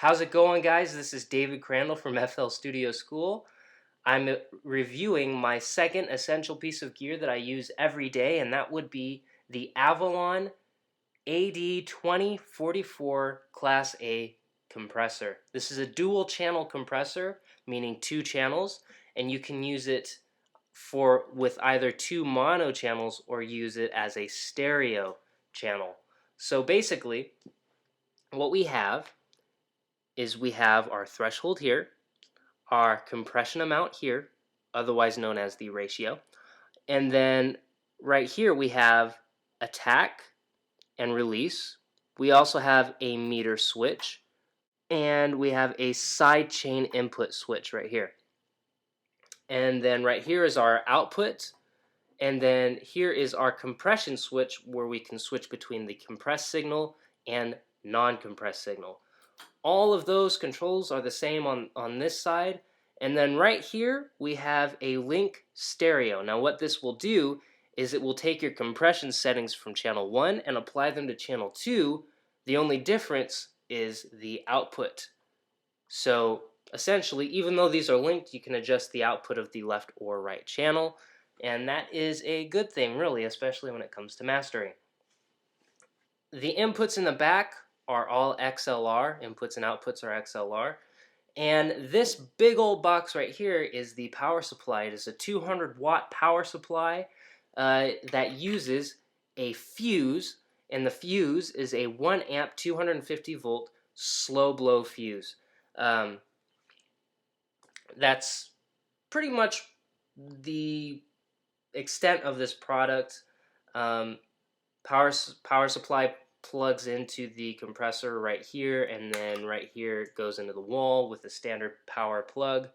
How's it going, guys? This is David Crandall from FL Studio School. I'm reviewing my second essential piece of gear that I use every day, and that would be the Avalon AD 2044 Class A compressor. This is a dual channel compressor, meaning two channels, and you can use it with either two mono channels or use it as a stereo channel. So basically, what we have is we have our threshold here, our compression amount here, otherwise known as the ratio, and then right here we have attack and release. We also have a meter switch, and we have a side chain input switch right here. And then right here is our output, and then here is our compression switch where we can switch between the compressed signal and non-compressed signal. All of those controls are the same on this side. And then right here, we have a link stereo. Now what this will do is it will take your compression settings from channel 1 and apply them to channel 2. The only difference is the output. So essentially, even though these are linked, you can adjust the output of the left or right channel. And that is a good thing, really, especially when it comes to mastering. The inputs in the back are all XLR, inputs and outputs are XLR. And this big old box right here is the power supply. It is a 200-watt power supply that uses a fuse, and the fuse is a 1 amp 250 volt slow blow fuse. That's pretty much the extent of this product. Power supply plugs into the compressor right here, and then right here it goes into the wall with a standard power plug.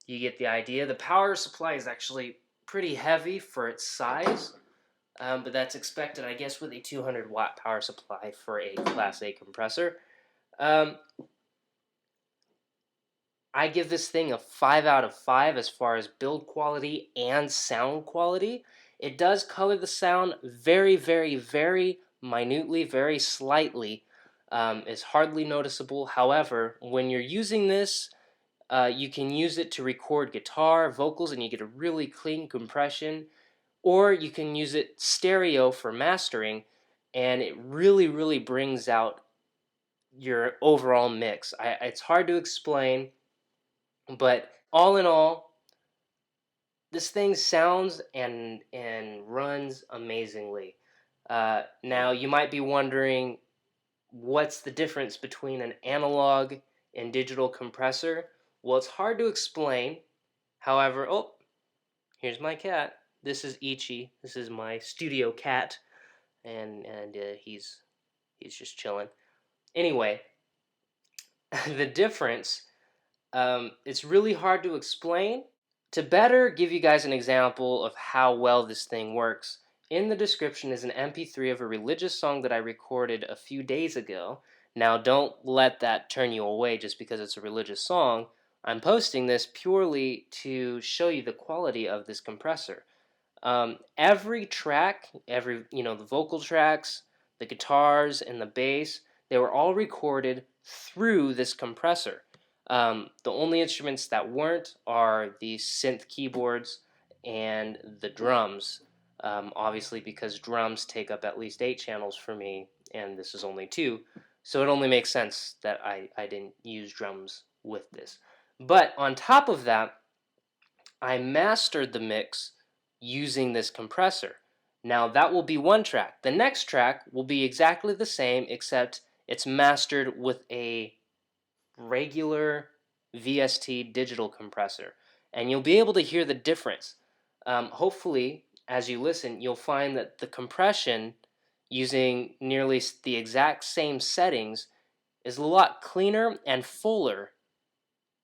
You get the idea. The power supply is actually pretty heavy for its size, but that's expected, I guess, with a 200-watt power supply for a Class A compressor. I give this thing a 5 out of 5 as far as build quality and sound quality. It does color the sound very, very, very minutely, very slightly. It's hardly noticeable. However, when you're using this, you can use it to record guitar, vocals, and you get a really clean compression. Or you can use it stereo for mastering, and it really, really brings out your overall mix. It's hard to explain, but all in all, this thing sounds and runs amazingly. Now you might be wondering, what's the difference between an analog and digital compressor? Well, it's hard to explain. However, oh, here's my cat. This is Ichi. This is my studio cat, and he's just chilling. Anyway, the difference, it's really hard to explain. To better give you guys an example of how well this thing works, in the description is an MP3 of a religious song that I recorded a few days ago. Now, don't let that turn you away just because it's a religious song. I'm posting this purely to show you the quality of this compressor. Every track, the vocal tracks, the guitars, and the bass, they were all recorded through this compressor. The only instruments that weren't are the synth keyboards and the drums. Obviously, because drums take up at least 8 channels for me, and this is only 2, so it only makes sense that I didn't use drums with this. But on top of that, I mastered the mix using this compressor. Now that will be one track. The next track will be exactly the same, except it's mastered with a regular VST digital compressor, and you'll be able to hear the difference. Hopefully, as you listen, you'll find that the compression using nearly the exact same settings is a lot cleaner and fuller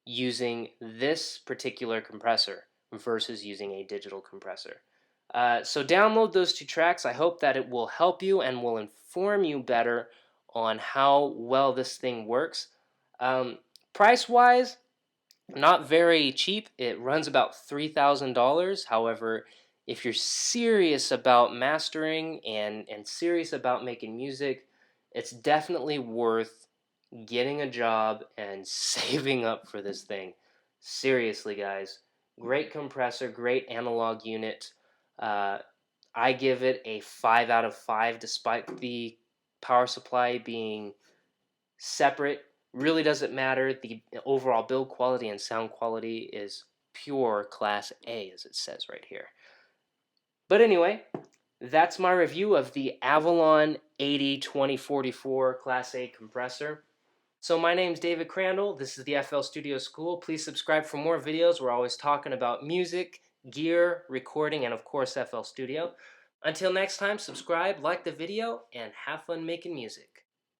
using this particular compressor versus using a digital compressor. So download those 2 tracks. I hope that it will help you and will inform you better on how well this thing works. Price-wise, not very cheap. It runs about $3,000. However, if you're serious about mastering and serious about making music, it's definitely worth getting a job and saving up for this thing. Seriously, guys. Great compressor, great analog unit. Uh, I give it a 5 out of 5 despite the power supply being separate. Really doesn't matter. The overall build quality and sound quality is pure Class A, as it says right here. But anyway, that's my review of the Avalon AD 2044 Class A compressor. So my name's David Crandall. This is the FL Studio School. Please subscribe for more videos. We're always talking about music, gear, recording, and of course FL Studio. Until next time, subscribe, like the video, and have fun making music.